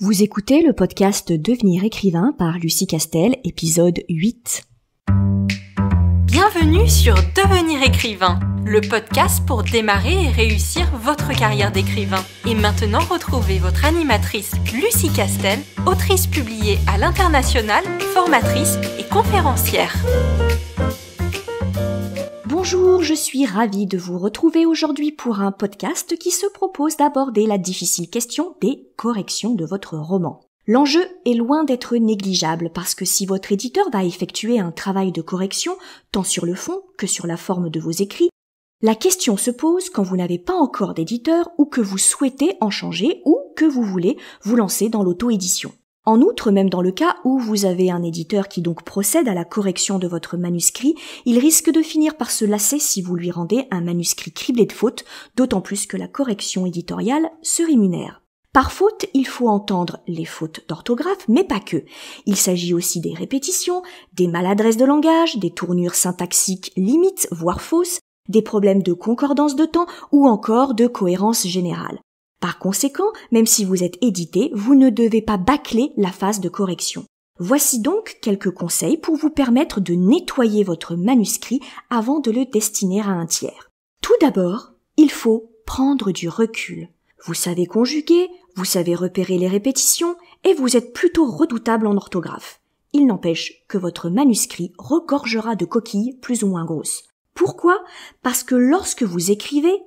Vous écoutez le podcast Devenir écrivain par Lucie Castel, épisode 8. Bienvenue sur Devenir écrivain, le podcast pour démarrer et réussir votre carrière d'écrivain. Et maintenant, retrouvez votre animatrice Lucie Castel, autrice publiée à l'international, formatrice et conférencière. Bonjour, je suis ravie de vous retrouver aujourd'hui pour un podcast qui se propose d'aborder la difficile question des corrections de votre roman. L'enjeu est loin d'être négligeable parce que si votre éditeur va effectuer un travail de correction, tant sur le fond que sur la forme de vos écrits, la question se pose quand vous n'avez pas encore d'éditeur ou que vous souhaitez en changer ou que vous voulez vous lancer dans l'auto-édition. En outre, même dans le cas où vous avez un éditeur qui donc procède à la correction de votre manuscrit, il risque de finir par se lasser si vous lui rendez un manuscrit criblé de fautes, d'autant plus que la correction éditoriale se rémunère. Par faute, il faut entendre les fautes d'orthographe, mais pas que. Il s'agit aussi des répétitions, des maladresses de langage, des tournures syntaxiques limites, voire fausses, des problèmes de concordance de temps ou encore de cohérence générale. Par conséquent, même si vous êtes édité, vous ne devez pas bâcler la phase de correction. Voici donc quelques conseils pour vous permettre de nettoyer votre manuscrit avant de le destiner à un tiers. Tout d'abord, il faut prendre du recul. Vous savez conjuguer, vous savez repérer les répétitions et vous êtes plutôt redoutable en orthographe. Il n'empêche que votre manuscrit regorgera de coquilles plus ou moins grosses. Pourquoi ? Parce que lorsque vous écrivez,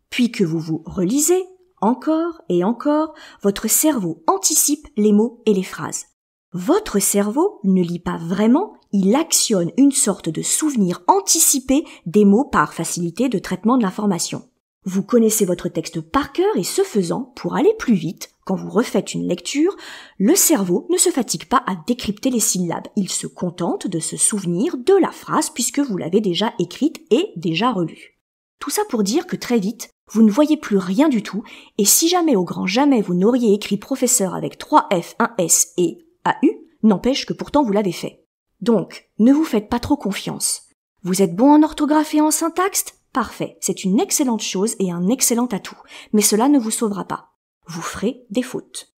puis que vous vous relisez, encore et encore, votre cerveau anticipe les mots et les phrases. Votre cerveau ne lit pas vraiment, il actionne une sorte de souvenir anticipé des mots par facilité de traitement de l'information. Vous connaissez votre texte par cœur et ce faisant, pour aller plus vite, quand vous refaites une lecture, le cerveau ne se fatigue pas à décrypter les syllabes. Il se contente de se souvenir de la phrase puisque vous l'avez déjà écrite et déjà relue. Tout ça pour dire que très vite, vous ne voyez plus rien du tout, et si jamais au grand jamais vous n'auriez écrit professeur avec 3 F, 1 S et AU, n'empêche que pourtant vous l'avez fait. Donc, ne vous faites pas trop confiance. Vous êtes bon en orthographe et en syntaxe ? Parfait, c'est une excellente chose et un excellent atout, mais cela ne vous sauvera pas. Vous ferez des fautes.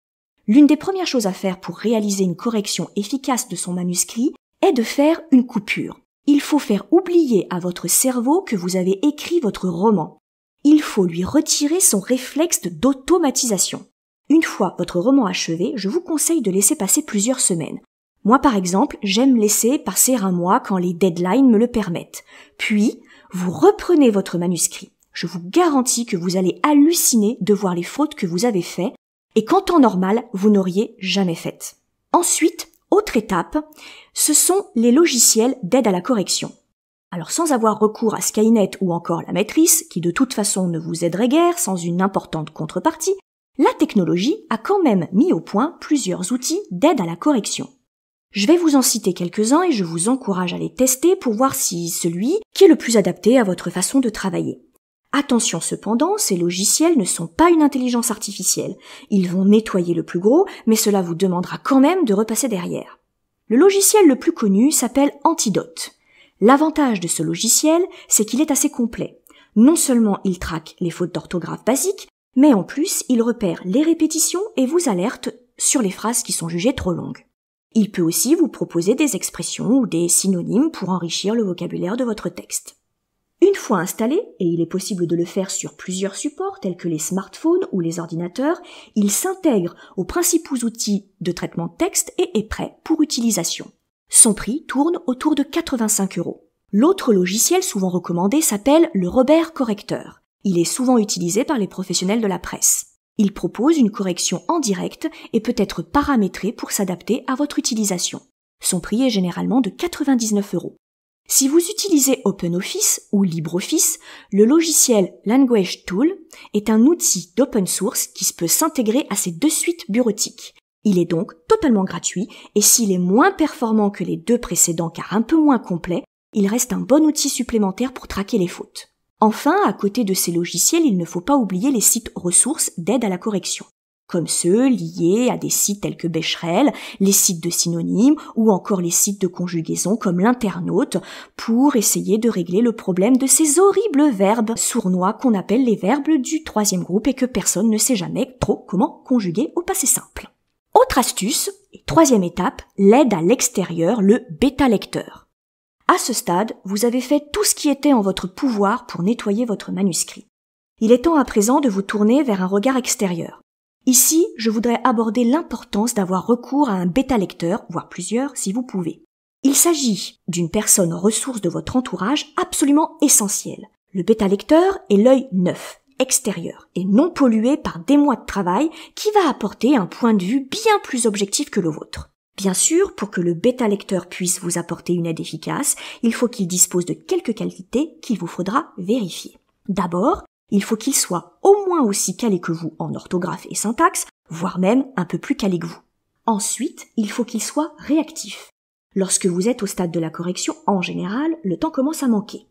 L'une des premières choses à faire pour réaliser une correction efficace de son manuscrit est de faire une coupure. Il faut faire oublier à votre cerveau que vous avez écrit votre roman. Il faut lui retirer son réflexe d'automatisation. Une fois votre roman achevé, je vous conseille de laisser passer plusieurs semaines. Moi par exemple, j'aime laisser passer un mois quand les deadlines me le permettent. Puis, vous reprenez votre manuscrit. Je vous garantis que vous allez halluciner de voir les fautes que vous avez faites et qu'en temps normal, vous n'auriez jamais faites. Ensuite, autre étape, ce sont les logiciels d'aide à la correction. Alors sans avoir recours à Skynet ou encore la maîtrise, qui de toute façon ne vous aiderait guère sans une importante contrepartie, la technologie a quand même mis au point plusieurs outils d'aide à la correction. Je vais vous en citer quelques-uns et je vous encourage à les tester pour voir si celui qui est le plus adapté à votre façon de travailler. Attention cependant, ces logiciels ne sont pas une intelligence artificielle. Ils vont nettoyer le plus gros, mais cela vous demandera quand même de repasser derrière. Le logiciel le plus connu s'appelle Antidote. L'avantage de ce logiciel, c'est qu'il est assez complet. Non seulement il traque les fautes d'orthographe basiques, mais en plus il repère les répétitions et vous alerte sur les phrases qui sont jugées trop longues. Il peut aussi vous proposer des expressions ou des synonymes pour enrichir le vocabulaire de votre texte. Une fois installé, et il est possible de le faire sur plusieurs supports tels que les smartphones ou les ordinateurs, il s'intègre aux principaux outils de traitement de texte et est prêt pour utilisation. Son prix tourne autour de 85 €. L'autre logiciel souvent recommandé s'appelle le Robert Correcteur. Il est souvent utilisé par les professionnels de la presse. Il propose une correction en direct et peut être paramétré pour s'adapter à votre utilisation. Son prix est généralement de 99 €. Si vous utilisez OpenOffice ou LibreOffice, le logiciel Language Tool est un outil d'open source qui peut s'intégrer à ces deux suites bureautiques. Il est donc totalement gratuit et s'il est moins performant que les deux précédents car un peu moins complet, il reste un bon outil supplémentaire pour traquer les fautes. Enfin, à côté de ces logiciels, il ne faut pas oublier les sites ressources d'aide à la correction, comme ceux liés à des sites tels que Becherel, les sites de synonymes ou encore les sites de conjugaison comme l'Internaute pour essayer de régler le problème de ces horribles verbes sournois qu'on appelle les verbes du troisième groupe et que personne ne sait jamais trop comment conjuguer au passé simple. Autre astuce, et troisième étape, l'aide à l'extérieur, le bêta-lecteur. À ce stade, vous avez fait tout ce qui était en votre pouvoir pour nettoyer votre manuscrit. Il est temps à présent de vous tourner vers un regard extérieur. Ici, je voudrais aborder l'importance d'avoir recours à un bêta-lecteur, voire plusieurs si vous pouvez. Il s'agit d'une personne ressource de votre entourage absolument essentielle. Le bêta-lecteur est l'œil neuf, extérieur, et non pollué par des mois de travail qui va apporter un point de vue bien plus objectif que le vôtre. Bien sûr, pour que le bêta-lecteur puisse vous apporter une aide efficace, il faut qu'il dispose de quelques qualités qu'il vous faudra vérifier. D'abord, il faut qu'il soit au moins aussi calé que vous en orthographe et syntaxe, voire même un peu plus calé que vous. Ensuite, il faut qu'il soit réactif. Lorsque vous êtes au stade de la correction, en général, le temps commence à manquer.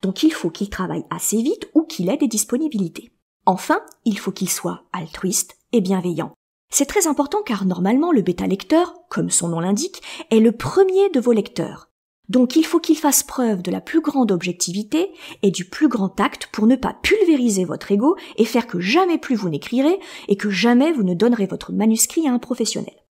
Donc il faut qu'il travaille assez vite ou qu'il ait des disponibilités. Enfin, il faut qu'il soit altruiste et bienveillant. C'est très important car normalement le bêta-lecteur, comme son nom l'indique, est le premier de vos lecteurs. Donc il faut qu'il fasse preuve de la plus grande objectivité et du plus grand tact pour ne pas pulvériser votre ego et faire que jamais plus vous n'écrirez et que jamais vous ne donnerez votre manuscrit à un professionnel.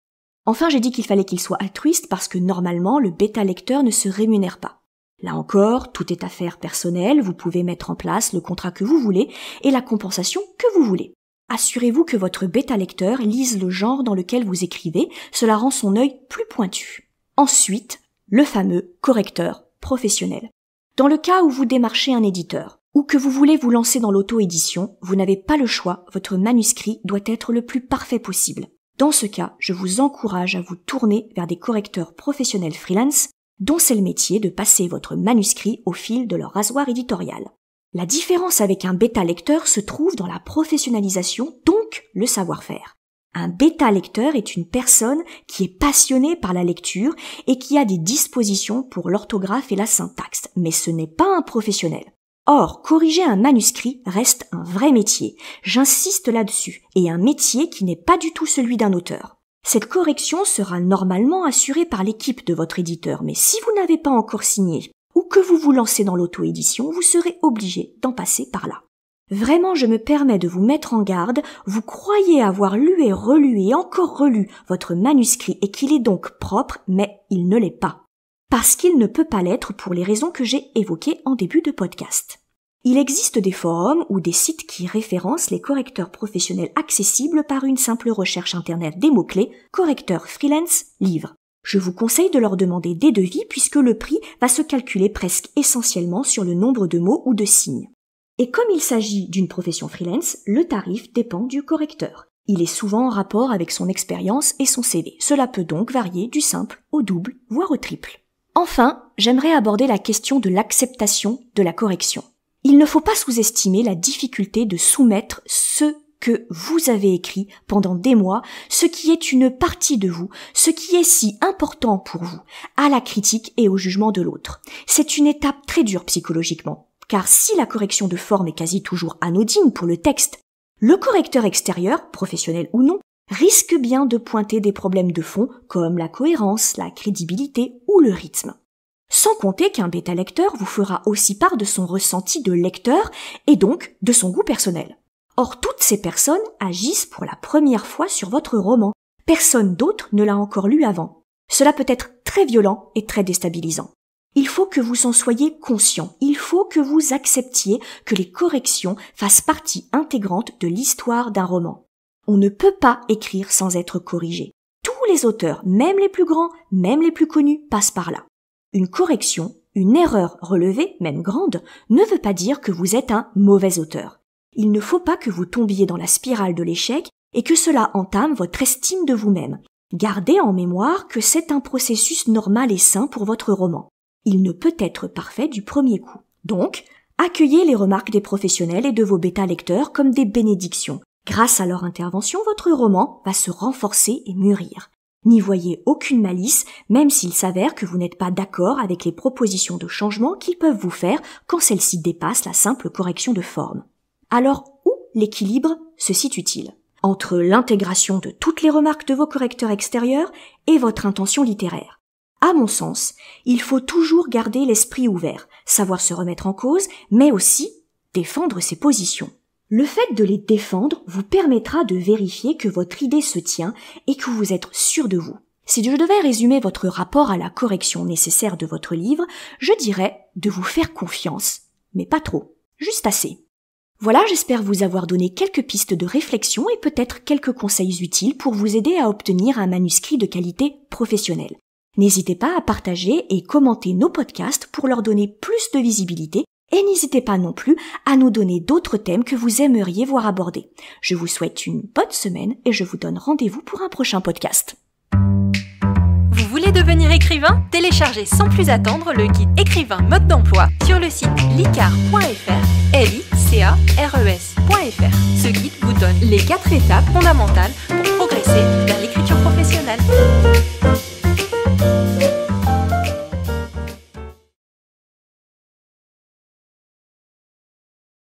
Enfin, j'ai dit qu'il fallait qu'il soit altruiste parce que normalement le bêta-lecteur ne se rémunère pas. Là encore, tout est affaire personnelle, vous pouvez mettre en place le contrat que vous voulez et la compensation que vous voulez. Assurez-vous que votre bêta-lecteur lise le genre dans lequel vous écrivez, cela rend son œil plus pointu. Ensuite, le fameux correcteur professionnel. Dans le cas où vous démarchez un éditeur, ou que vous voulez vous lancer dans l'auto-édition, vous n'avez pas le choix, votre manuscrit doit être le plus parfait possible. Dans ce cas, je vous encourage à vous tourner vers des correcteurs professionnels freelance, dont c'est le métier de passer votre manuscrit au fil de leur rasoir éditorial. La différence avec un bêta-lecteur se trouve dans la professionnalisation, donc le savoir-faire. Un bêta-lecteur est une personne qui est passionnée par la lecture et qui a des dispositions pour l'orthographe et la syntaxe, mais ce n'est pas un professionnel. Or, corriger un manuscrit reste un vrai métier, j'insiste là-dessus, et un métier qui n'est pas du tout celui d'un auteur. Cette correction sera normalement assurée par l'équipe de votre éditeur, mais si vous n'avez pas encore signé ou que vous vous lancez dans l'auto-édition, vous serez obligé d'en passer par là. Vraiment, je me permets de vous mettre en garde, vous croyez avoir lu et relu et encore relu votre manuscrit et qu'il est donc propre, mais il ne l'est pas. Parce qu'il ne peut pas l'être pour les raisons que j'ai évoquées en début de podcast. Il existe des forums ou des sites qui référencent les correcteurs professionnels accessibles par une simple recherche internet des mots-clés « correcteur freelance livre ». Je vous conseille de leur demander des devis puisque le prix va se calculer presque essentiellement sur le nombre de mots ou de signes. Et comme il s'agit d'une profession freelance, le tarif dépend du correcteur. Il est souvent en rapport avec son expérience et son CV. Cela peut donc varier du simple au double, voire au triple. Enfin, j'aimerais aborder la question de l'acceptation de la correction. Il ne faut pas sous-estimer la difficulté de soumettre ce que vous avez écrit pendant des mois, ce qui est une partie de vous, ce qui est si important pour vous, à la critique et au jugement de l'autre. C'est une étape très dure psychologiquement, car si la correction de forme est quasi toujours anodine pour le texte, le correcteur extérieur, professionnel ou non, risque bien de pointer des problèmes de fond comme la cohérence, la crédibilité ou le rythme. Sans compter qu'un bêta-lecteur vous fera aussi part de son ressenti de lecteur et donc de son goût personnel. Or, toutes ces personnes agissent pour la première fois sur votre roman. Personne d'autre ne l'a encore lu avant. Cela peut être très violent et très déstabilisant. Il faut que vous en soyez conscient. Il faut que vous acceptiez que les corrections fassent partie intégrante de l'histoire d'un roman. On ne peut pas écrire sans être corrigé. Tous les auteurs, même les plus grands, même les plus connus, passent par là. Une correction, une erreur relevée, même grande, ne veut pas dire que vous êtes un mauvais auteur. Il ne faut pas que vous tombiez dans la spirale de l'échec et que cela entame votre estime de vous-même. Gardez en mémoire que c'est un processus normal et sain pour votre roman. Il ne peut être parfait du premier coup. Donc, accueillez les remarques des professionnels et de vos bêta-lecteurs comme des bénédictions. Grâce à leur intervention, votre roman va se renforcer et mûrir. N'y voyez aucune malice, même s'il s'avère que vous n'êtes pas d'accord avec les propositions de changement qu'ils peuvent vous faire quand celles-ci dépassent la simple correction de forme. Alors, où l'équilibre se situe-t-il ? Entre l'intégration de toutes les remarques de vos correcteurs extérieurs et votre intention littéraire. À mon sens, il faut toujours garder l'esprit ouvert, savoir se remettre en cause, mais aussi défendre ses positions. Le fait de les défendre vous permettra de vérifier que votre idée se tient et que vous êtes sûr de vous. Si je devais résumer votre rapport à la correction nécessaire de votre livre, je dirais de vous faire confiance, mais pas trop, juste assez. Voilà, j'espère vous avoir donné quelques pistes de réflexion et peut-être quelques conseils utiles pour vous aider à obtenir un manuscrit de qualité professionnelle. N'hésitez pas à partager et commenter nos podcasts pour leur donner plus de visibilité et n'hésitez pas non plus à nous donner d'autres thèmes que vous aimeriez voir abordés. Je vous souhaite une bonne semaine et je vous donne rendez-vous pour un prochain podcast. Vous voulez devenir écrivain ? Téléchargez sans plus attendre le guide écrivain mode d'emploi sur le site licares.fr, licares.fr. Ce guide vous donne les 4 étapes fondamentales pour progresser vers l'écriture professionnelle.